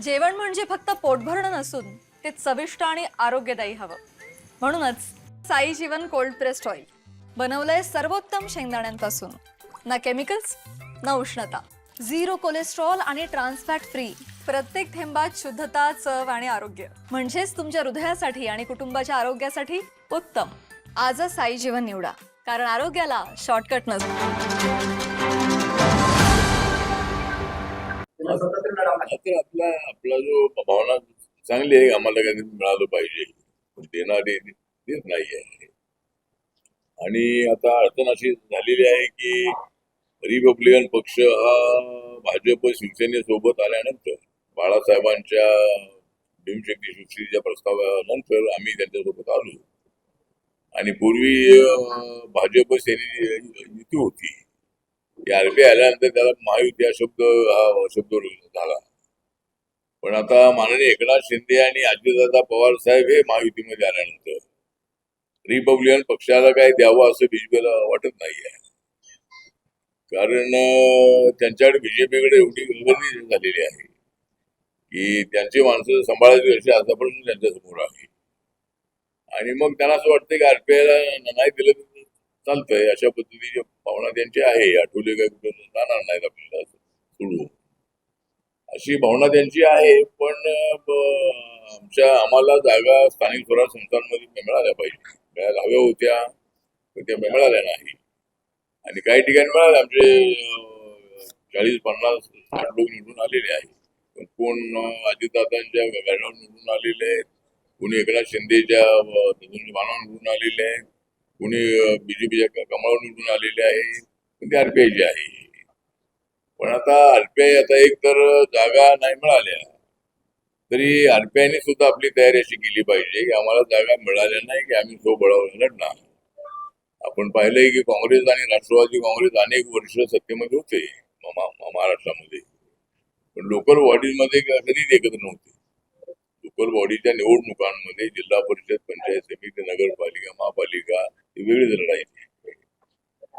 जेवण म्हणजे फक्त पोटभरणं नसून ते चविष्ट आणि आरोग्यदायी हवं. म्हणूनच साई जीवन कोल्ड प्रेस्ड ऑइल बनवलंय सर्वोत्तम शेंगदाण्यांपासून. ना केमिकल्स ना उष्णता, झिरो कोलेस्ट्रॉल आणि ट्रान्सफॅट फ्री. प्रत्येक थेंबात शुद्धता, चव आणि आरोग्य. म्हणजेच तुमच्या हृदयासाठी आणि कुटुंबाच्या आरोग्यासाठी उत्तम. आजच साई जीवन निवडा, कारण आरोग्याला शॉर्टकट नसतो. तर आपला जो भावना चांगली आहे, आम्हाला काही मिळालं पाहिजे, पण देणारे देत नाही आहे. आणि आता अडचण अशी झालेली आहे की रिपब्लिकन पक्ष हा भाजप शिवसेनेसोबत आल्यानंतर बाळासाहेबांच्या भीमशक्ती सृष्टीच्या प्रस्तावानंतर आम्ही त्यांच्यासोबत आलो. आणि पूर्वी भाजप सेने युती होती. आरपीआय आल्यानंतर त्याला महायुती हा शब्द झाला. पण आता माननीय एकनाथ शिंदे आणि अजितदादा पवार साहेब हे महायुतीमध्ये आल्यानंतर रिपब्लिकन पक्षाला काय द्यावं असं बीजेपीला वाटत नाही आहे. कारण त्यांच्याकडे बीजेपीकडे एवढी गर्दी झालेली आहे की त्यांची माणसं सांभाळायची अशी आतापर्यंत त्यांच्या समोर आहे. आणि मग त्यांना असं वाटतं की आरपीआयला नाही दिलं तर चालतंय, अशा पद्धतीची भावना त्यांची आहे. आठवले काय कुठं जाणार नाहीत आपल्याला सोडून, अशी भावना त्यांची आहे. पण आम्हाला जागा स्थानिक स्वराज्य संस्थांमध्ये मिळाल्या पाहिजे, मिळायला हव्या होत्या, पण त्या मिळाल्या नाही. आणि काही ठिकाणी मिळाले. आमचे 40-50-60 लोक निवडून आलेले आहेत. पण कोण अजितदादांच्या गडावर निवडून आलेले आहेत, कोणी एकनाथ शिंदेच्या बाणावर निवडून आलेले आहेत, कोणी बीजेपीच्या कमळावर निवडून आलेले आहे, पण ते आरपीआयचे आहे. पण आता आरपीआय आता एक तर जागा नाही मिळाल्या तरी आरपीआयने सुद्धा आपली तयारी अशी केली पाहिजे की आम्हाला जागा मिळाल्या नाही की आम्ही स्वबळावर लढणार. आपण पाहिलंय की काँग्रेस आणि राष्ट्रवादी काँग्रेस अनेक वर्ष सत्तेमध्ये होते महाराष्ट्रामध्ये, पण लोकल बॉडीमध्ये कधीच एकत्र नव्हते. लोकल बॉडीच्या निवडणुकांमध्ये जिल्हा परिषद, पंचायत समिती, नगरपालिका, महापालिका ही वेगळीच लढायची.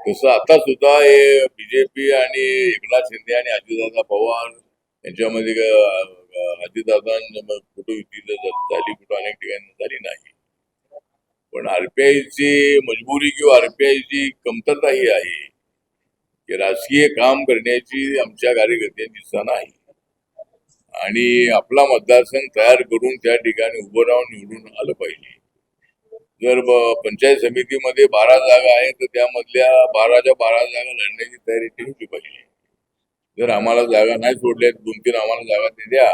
तसं आता सुद्धा हे बीजेपी आणि एकनाथ शिंदे आणि अजितदादा पवार यांच्यामध्ये अजितदादा कुठं युती झाली, कुठं अनेक ठिकाणी झाली नाही. पण आरपीआयची मजबुरी किंवा आरपीआयची कमतरता ही आहे की राजकीय काम करण्याची आमच्या कार्यकर्त्यांची इच्छा नाही. आणि आपला मतदारसंघ तयार करून त्या ठिकाणी उभं राहून निवडून आलं पाहिजे. जर पंचायत समितीमध्ये 12 जागा आहेत तर त्यामधल्या 12च्या 12 जागा लढण्याची तयारी ठेवली पाहिजे. जर आम्हाला जागा नाही सोडल्या, 2-3 आम्हाला जागा ते द्या,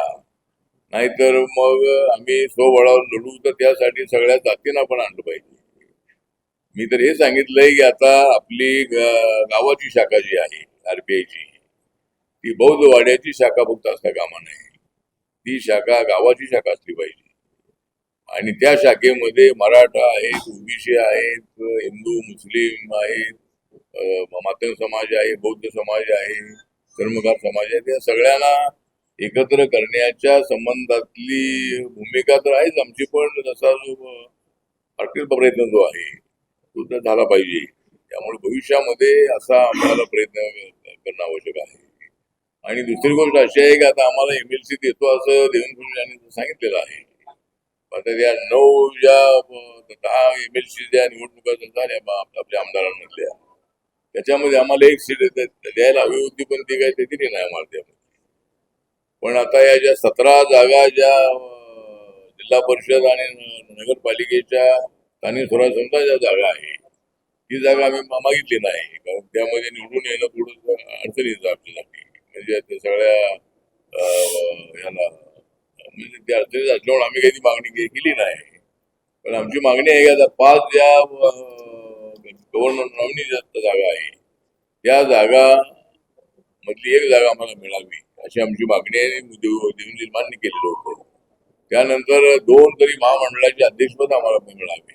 नाहीतर मग आम्ही स्वबळावर लढू. तर त्यासाठी सगळ्या जातींना पण आणलं पाहिजे. मी तर हे सांगितलंय की आता आपली गावाची शाखा जी आहे आरपीआयची, ती बौद्ध वाड्याची शाखा फक्त असता कामा नये. ती शाखा गावाची शाखा असली पाहिजे. आणि त्या शाखेमध्ये मराठा आहेत, ओबीसी आहेत, हिंदू मुस्लिम आहेत, मातंग समाज आहे, बौद्ध समाज आहे, कर्मकार समाज आहे, त्या सगळ्यांना एकत्र करण्याच्या संबंधातली भूमिका तर आहेच आमची. पण जसा जो प्रयत्न जो आहे तो तर झाला पाहिजे. त्यामुळे भविष्यामध्ये असा आम्हाला प्रयत्न करणं आवश्यक आहे. आणि दुसरी गोष्ट अशी आहे की आता आम्हाला एमएलसी देतो असं देवेंद्र फडणवीस यांनी सांगितलेलं आहे. आता त्या 9 ज्या 10 एमएलसी ज्या निवडणुका झाल्या आपल्या आमदारांमधल्या, त्याच्यामध्ये आम्हाला एक सीट द्यायला हवी होती, पण ती काही ते दिली नाही आम्हाला त्यामध्ये. पण आता या ज्या 17 जागा ज्या जिल्हा परिषद आणि नगरपालिकेच्या स्थानिक स्वराज्य संस्थांच्या जागा आहे, ती जागा आम्ही मागितली नाही. कारण त्यामध्ये निवडून येणं थोडं अडचणीचं आपल्यासाठी. म्हणजे ते सगळ्या ह्याला म्हणजे त्या अडचणीत असल्यामुळे आम्ही काही मागणी केली नाही. पण आमची मागणी आहे की आता 5 ज्या गव्हर्नर नॉमिनी जागा आहे, त्या जागा मधली एक जागा आम्हाला मिळावी अशी आमची मागणी आहे. देवेंद्र मान्य केलेलं होतं. त्यानंतर 2 तरी महामंडळाचे अध्यक्षपद आम्हाला मिळावे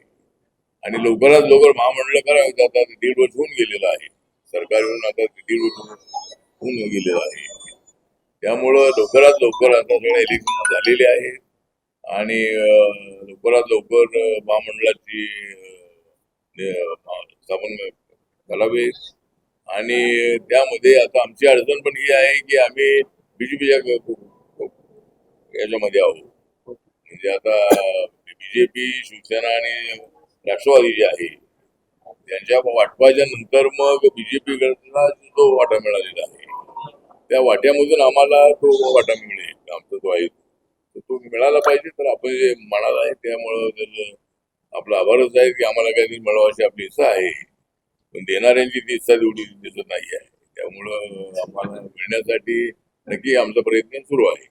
आणि लवकरात लवकर महामंडळ करावे. आता 1.5 वर्ष होऊन गेलेलं आहे, सरकार येऊन आता 1.5 वर्ष होऊन गेलेलं आहे. त्यामुळं लवकरात लवकर आता सगळे इलेक्शन झालेले आहे आणि लवकरात लवकर महामंडळाची स्थापन करावे. आणि त्यामध्ये आता आमची अडचण पण ही आहे की आम्ही बीजेपीच्या याच्यामध्ये आहोत. म्हणजे आता बीजेपी, शिवसेना आणि राष्ट्रवादी जे आहे त्यांच्या वाटपाच्या नंतर मग बीजेपीकडला जो वाटा मिळालेला आहे त्या वाट्यामधून आम्हाला तो वाटा मिळेल आमचा जो आहे तो मिळाला पाहिजे. तर आपण जे म्हणाला आहे त्यामुळं तर आपला आभारच आहे की आम्हाला काहीतरी मिळावं अशी आपली इच्छा आहे, पण देणाऱ्यांची ती इच्छा तेवढी दिसत नाही आहे. त्यामुळं आम्हाला मिळण्यासाठी नक्की आमचा प्रयत्न सुरू आहे.